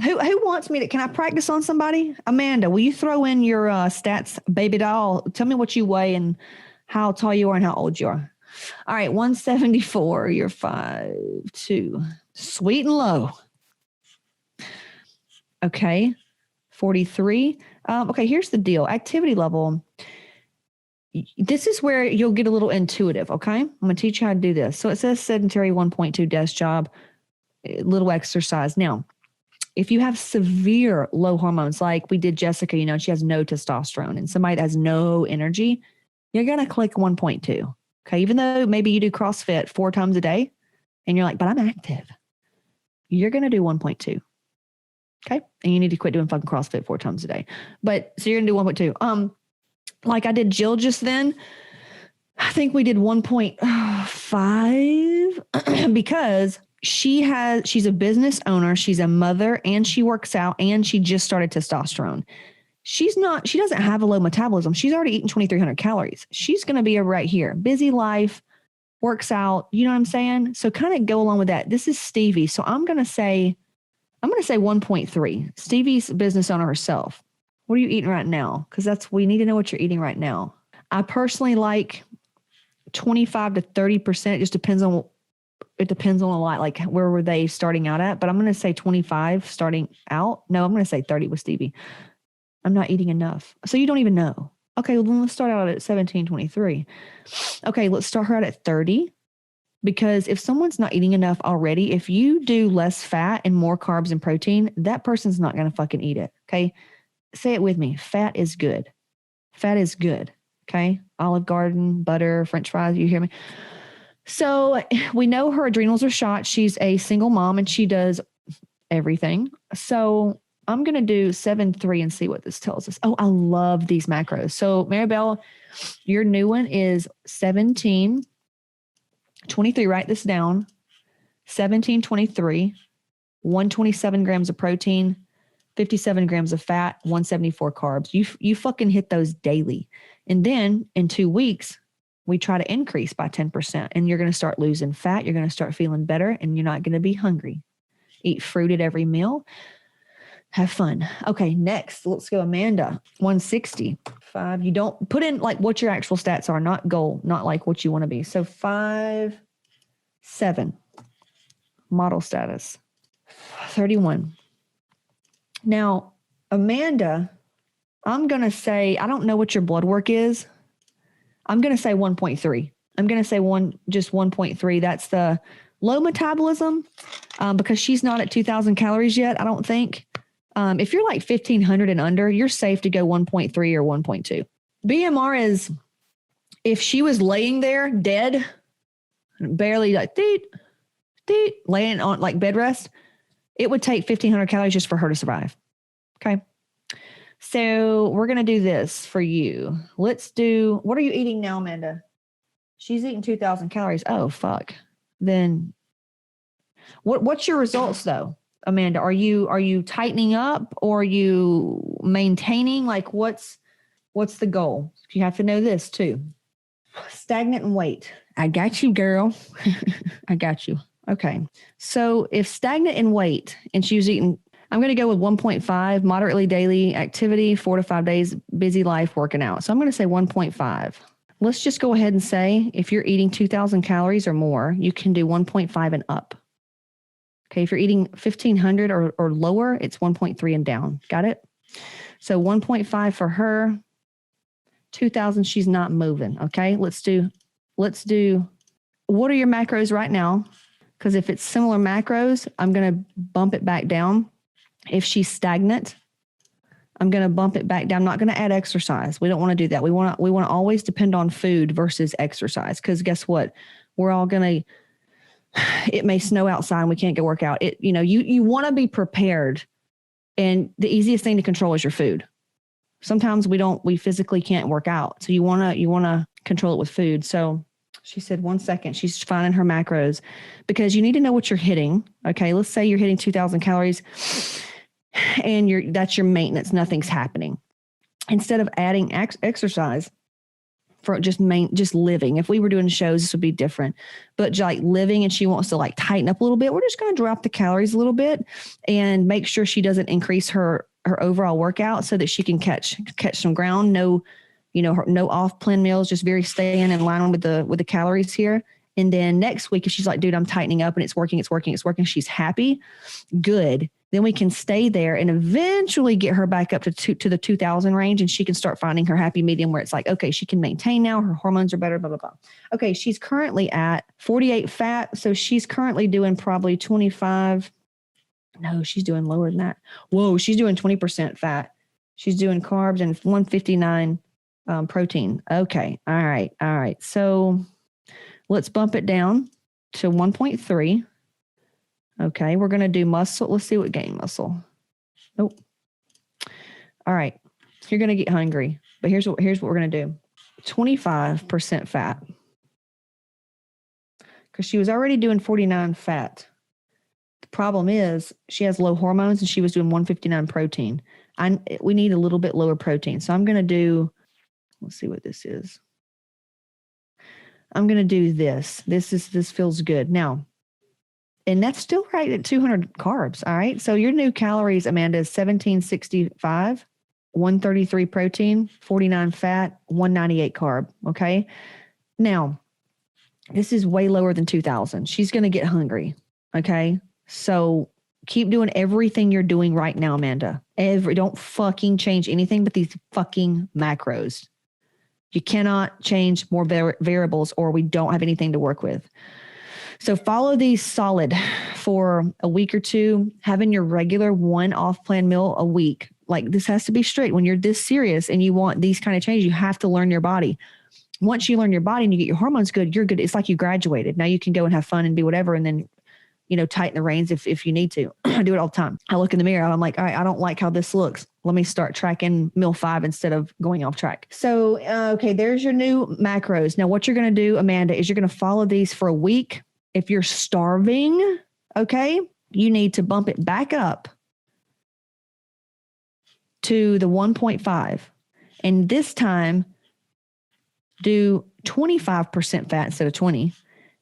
Who wants me to, can I practice on somebody? Amanda, will you throw in your stats, baby doll? Tell me what you weigh and how tall you are and how old you are. All right, 174. You're 5'2". Sweet and low. Okay, 43. Okay, here's the deal. Activity level. This is where you'll get a little intuitive, okay? I'm going to teach you how to do this. So it says sedentary 1.2 desk job, little exercise. Now, if you have severe low hormones, like we did Jessica, you know, she has no testosterone, and somebody that has no energy, you're going to click 1.2. Okay. Even though maybe you do CrossFit 4 times a day and you're like, but I'm active, you're going to do 1.2. Okay. And you need to quit doing fucking CrossFit 4 times a day. But so you're going to do 1.2. Like I did Jill just then, I think we did 1.5 because she's a business owner, she's a mother, and she works out, and she just started testosterone. She doesn't have a low metabolism. She's already eaten 2,300 calories. She's going to be right here. Busy life, works out. You know what I'm saying? So kind of go along with that. This is Stevie. So I'm going to say 1.3. Stevie's a business owner herself. What are you eating right now? Because we need to know what you're eating right now. I personally like 25 to 30%. It just depends on a lot. Like where were they starting out at? But I'm going to say 25 starting out. No, I'm going to say 30 with Stevie. I'm not eating enough. So you don't even know. Okay, well then let's start out at 17.23. Okay, let's start her out at 30. Because if someone's not eating enough already, if you do less fat and more carbs and protein, that person's not going to fucking eat it. Okay. Say it with me. Fat is good. Fat is good. Okay. Olive Garden, butter, French fries. You hear me? So we know her adrenals are shot. She's a single mom and she does everything. So I'm going to do 7.3 and see what this tells us. Oh, I love these macros. So Maribel, your new one is 17.23. Write this down. 17.23, 127 grams of protein, 57 grams of fat, 174 carbs. You fucking hit those daily. And then in 2 weeks, we try to increase by 10%, and you're going to start losing fat. You're going to start feeling better, and you're not going to be hungry. Eat fruit at every meal. Have fun. Okay, next, let's go Amanda. 165. You don't put in like what your actual stats are, not goal, not like what you want to be. So 5'7". Model status. 31. Now, Amanda, I'm going to say, I don't know what your blood work is. I'm going to say 1.3. I'm going to say 1.3. That's the low metabolism because she's not at 2,000 calories yet, I don't think. If you're like 1,500 and under, you're safe to go 1.3 or 1.2. BMR is, if she was laying there dead, barely like laying on like bed rest, it would take 1,500 calories just for her to survive. Okay. So we're going to do this for you. Let's do, what are you eating now, Amanda? She's eating 2,000 calories. Oh, fuck. Then what's your results though, Amanda? Are you tightening up or are you maintaining? Like what's the goal? You have to know this too. Stagnant in weight. I got you, girl. I got you. Okay. So if stagnant in weight and she was eating, I'm going to go with 1.5, moderately daily activity, 4 to 5 days, busy life, working out. So I'm going to say 1.5. Let's just go ahead and say if you're eating 2,000 calories or more, you can do 1.5 and up. Okay. If you're eating 1,500 or lower, it's 1.3 and down. Got it? So 1.5 for her, 2,000, she's not moving. Okay. Let's do, what are your macros right now? Because if it's similar macros, I'm going to bump it back down. If she's stagnant, I'm going to bump it back down. I'm not going to add exercise. We don't want to do that. We want to always depend on food versus exercise. Because guess what? We're all going to, it may snow outside and we can't go work out. You want to be prepared. And the easiest thing to control is your food. Sometimes we physically can't work out. So you want to control it with food. So she said 1 second, she's finding her macros because you need to know what you're hitting. Okay. Let's say you're hitting 2,000 calories and that's your maintenance. Nothing's happening. Instead of adding exercise, for just living. If we were doing shows, this would be different, but like living and she wants to like tighten up a little bit, we're just going to drop the calories a little bit and make sure she doesn't increase her overall workout so that she can catch some ground. No, no off plan meals, just very staying in line with the calories here. And then next week, if she's like, dude, I'm tightening up and it's working, she's happy, good. Then we can stay there and eventually get her back up to the 2000 range. And she can start finding her happy medium where it's like, okay, she can maintain now. Her hormones are better, blah, blah, blah. Okay. She's currently at 48 fat. So she's currently doing probably 25. No, she's doing lower than that. Whoa. She's doing 20% fat. She's doing carbs and 159 protein. Okay. All right. So let's bump it down to 1.3. Okay, we're going to do muscle. Let's see what gain muscle. Nope. All right. You're going to get hungry, but here's what we're going to do. 25% fat. Because she was already doing 49 fat. The problem is she has low hormones and she was doing 159 protein. We need a little bit lower protein. So I'm going to do, let's see what this is. I'm going to do this. This feels good. Now, and that's still right at 200 carbs. All right. So your new calories, Amanda, is 1765, 133 protein, 49 fat, 198 carb. Okay. Now, this is way lower than 2000. She's going to get hungry. Okay. So keep doing everything you're doing right now, Amanda. Don't fucking change anything but these fucking macros. You cannot change more variables or we don't have anything to work with. So follow these solid for a week or two, having your regular one off-plan meal a week. Like this has to be straight. When you're this serious and you want these kind of changes, you have to learn your body. Once you learn your body and you get your hormones good, you're good. It's like you graduated. Now you can go and have fun and be whatever. And then, tighten the reins if you need to. I do it all the time. I look in the mirror. I'm like, all right, I don't like how this looks. Let me start tracking meal 5 instead of going off track. So, okay, there's your new macros. Now what you're going to do, Amanda, is you're going to follow these for a week. If you're starving, okay, you need to bump it back up to the 1.5. And this time, do 25% fat instead of 20.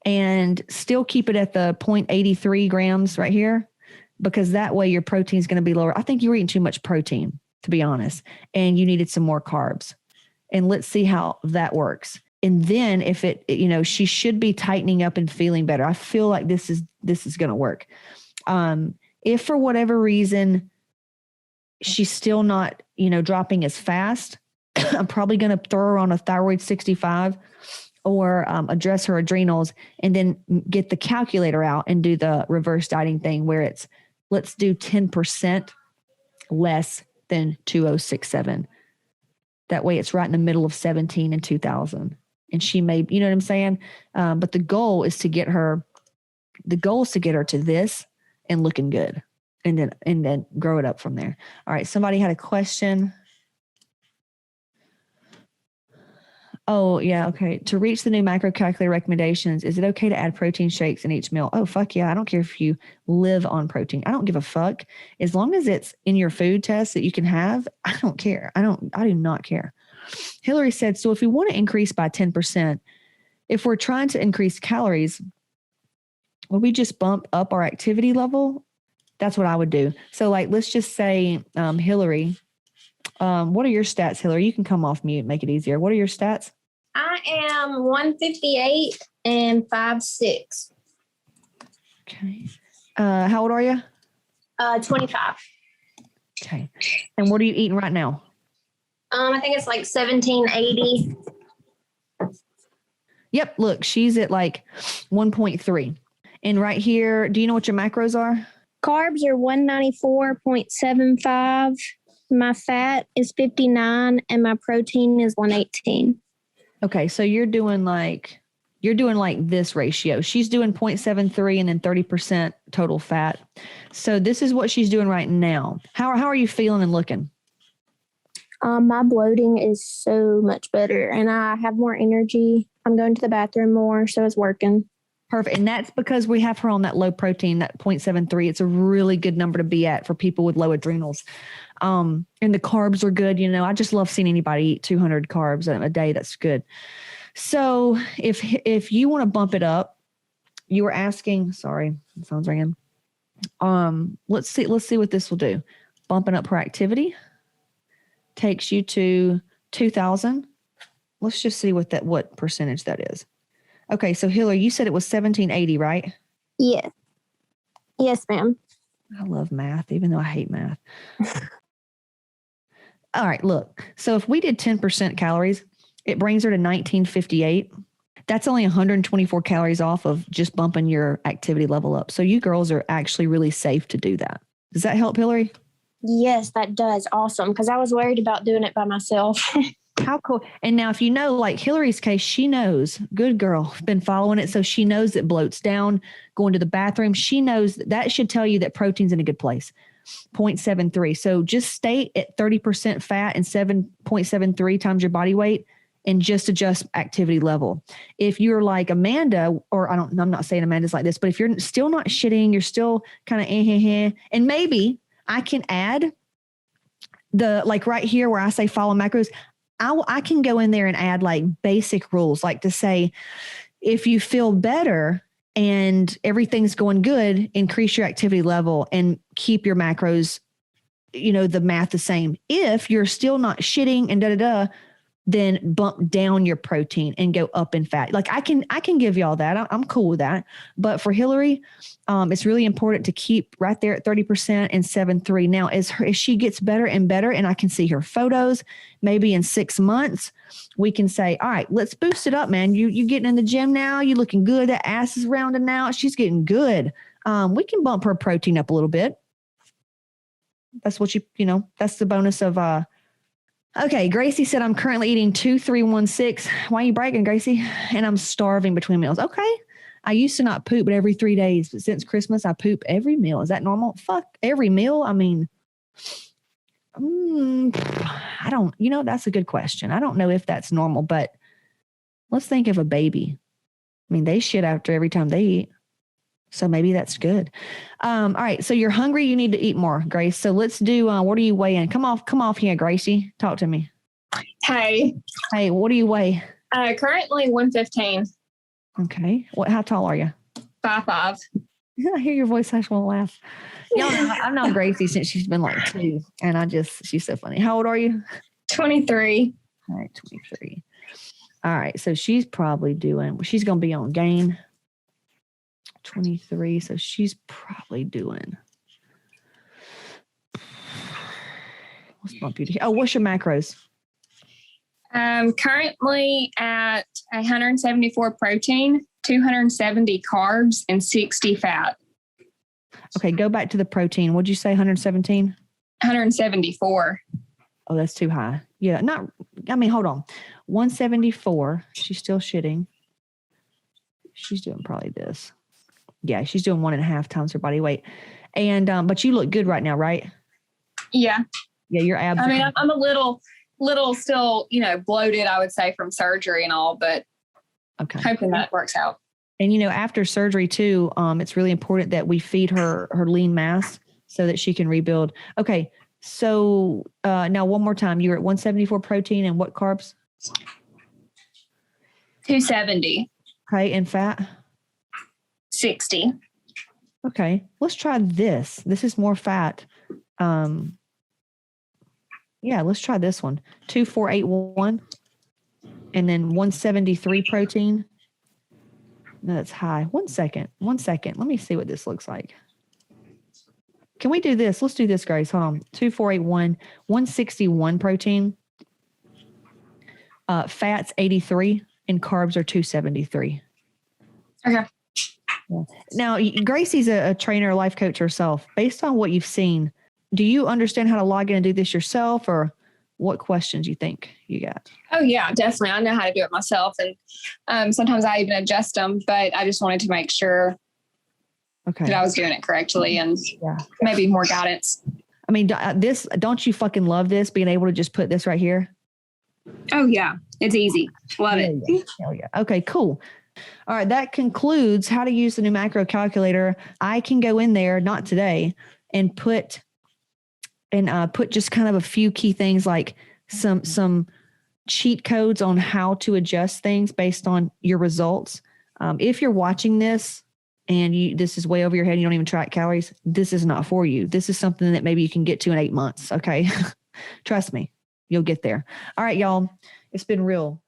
And still keep it at the 0.83 grams right here. Because that way your protein is going to be lower. I think you were eating too much protein, to be honest. And you needed some more carbs. And let's see how that works. And then if she should be tightening up and feeling better. I feel like this is going to work. If for whatever reason she's still not, dropping as fast, I'm probably going to throw her on a thyroid 65 or address her adrenals and then get the calculator out and do the reverse dieting thing where it's, let's do 10% less than 2067. That way it's right in the middle of 17 and 2000. And she may, you know what I'm saying? But the goal is to get her to this and looking good and then grow it up from there. All right. Somebody had a question. Oh yeah. Okay. To reach the new macro calculator recommendations, is it okay to add protein shakes in each meal? Oh, fuck yeah. I don't care if you live on protein. I don't give a fuck. As long as it's in your food test that you can have, I don't care. I do not care. Hillary said, so if we want to increase by 10%, if we're trying to increase calories, will we just bump up our activity level? That's what I would do. So like, let's just say, Hillary, what are your stats, Hillary? You can come off mute, make it easier. What are your stats? I am 158 and 5'6". Okay. How old are you? 25. Okay. And what are you eating right now? I think it's like 1780. Yep. Look, she's at like 1.3. And right here, do you know what your macros are? Carbs are 194.75. My fat is 59 and my protein is 118. Okay. So you're doing like this ratio. She's doing 0.73 and then 30% total fat. So this is what she's doing right now. How are you feeling and looking? My bloating is so much better and I have more energy. I'm going to the bathroom more, so it's working. Perfect. And that's because we have her on that low protein, that 0.73. It's a really good number to be at for people with low adrenals. And the carbs are good. I just love seeing anybody eat 200 carbs a day. That's good. So if you want to bump it up, you were asking, sorry, the phone's ringing. Let's see what this will do. Bumping up her activity takes you to 2,000. Let's just see what percentage that is. Okay, so Hillary, you said it was 1780, right? Yeah. Yes, ma'am. I love math, even though I hate math. All right, look. So if we did 10% calories, it brings her to 1958. That's only 124 calories off of just bumping your activity level up. So you girls are actually really safe to do that. Does that help, Hillary? Yes, that does. Awesome. Because I was worried about doing it by myself. How cool. And now if you know, like Hillary's case, she knows, good girl, been following it. So she knows it bloats down, going to the bathroom. She knows that should tell you that protein's in a good place. 0.73. So just stay at 30% fat and 7.73 times your body weight and just adjust activity level. If you're like Amanda, or I'm not saying Amanda's like this, but if you're still not shitting, you're still kind of and maybe I can add like right here where I say follow macros, I can go in there and add like basic rules, like to say, if you feel better and everything's going good, increase your activity level and keep your macros, the math the same. If you're still not shitting and then bump down your protein and go up in fat. Like I can give you all that. I'm cool with that. But for Hillary, it's really important to keep right there at 30% and 7.3. Now, as she gets better and better, and I can see her photos, maybe in 6 months, we can say, all right, let's boost it up, man. You getting in the gym now? You looking good? That ass is rounding out. She's getting good. We can bump her protein up a little bit. That's what that's the bonus of, okay, Gracie said, I'm currently eating 2,316. Why are you bragging, Gracie? And I'm starving between meals. Okay. I used to not poop, but every 3 days. But since Christmas, I poop every meal. Is that normal? Fuck, every meal? I mean, I don't, that's a good question. I don't know if that's normal, but let's think of a baby. I mean, they shit after every time they eat. So maybe that's good. All right. So you're hungry. You need to eat more, Grace. So let's do, what are you weighing? Come off here, Gracie. Talk to me. Hey, what do you weigh? Currently 115. Okay. How tall are you? 5'5". I hear your voice. I just want to laugh. Y'all know, I've known Gracie since she's been like 2, and she's so funny. How old are you? 23. All right. 23. All right. So she's probably she's going to be on gain. 23. So she's probably doing. Let's bump you to here. Oh, what's your macros? Currently at 174 protein, 270 carbs, and 60 fat. Okay, go back to the protein. What'd you say, 117? 174. Oh, that's too high. Yeah, hold on. 174. She's still shitting. She's doing probably this. Yeah, she's doing 1.5 times her body weight. And, but you look good right now, right? Yeah. Yeah, your abs. I mean, I'm a little still, bloated, I would say, from surgery and all, but okay, hoping that works out. And, after surgery too, it's really important that we feed her lean mass so that she can rebuild. Okay. So now one more time, you were at 174 protein and what carbs? 270. Okay. And fat? 60. Okay. Let's try this. This is more fat. Yeah, let's try this one. 2,481 and then 173 protein. No, that's high. One second. Let me see what this looks like. Can we do this? Let's do this, Grace. Hold on. 2,481, 161 protein. Fats 83 and carbs are 273. Okay. Yeah. Now, Gracie's a trainer, a life coach herself. Based on what you've seen, do you understand how to log in and do this yourself, or what questions you think you got? Oh, yeah, definitely. I know how to do it myself. And sometimes I even adjust them, but I just wanted to make sure that I was doing it correctly and maybe more guidance. I mean, don't you fucking love this, being able to just put this right here? Oh, yeah. It's easy. Love it. Yeah. Hell yeah. Okay, cool. All right. That concludes how to use the new macro calculator. I can go in there, not today, and put and put just kind of a few key things like some cheat codes on how to adjust things based on your results. If you're watching this and this is way over your head, you don't even track calories, this is not for you. This is something that maybe you can get to in 8 months. Okay. Trust me, you'll get there. All right, y'all. It's been real.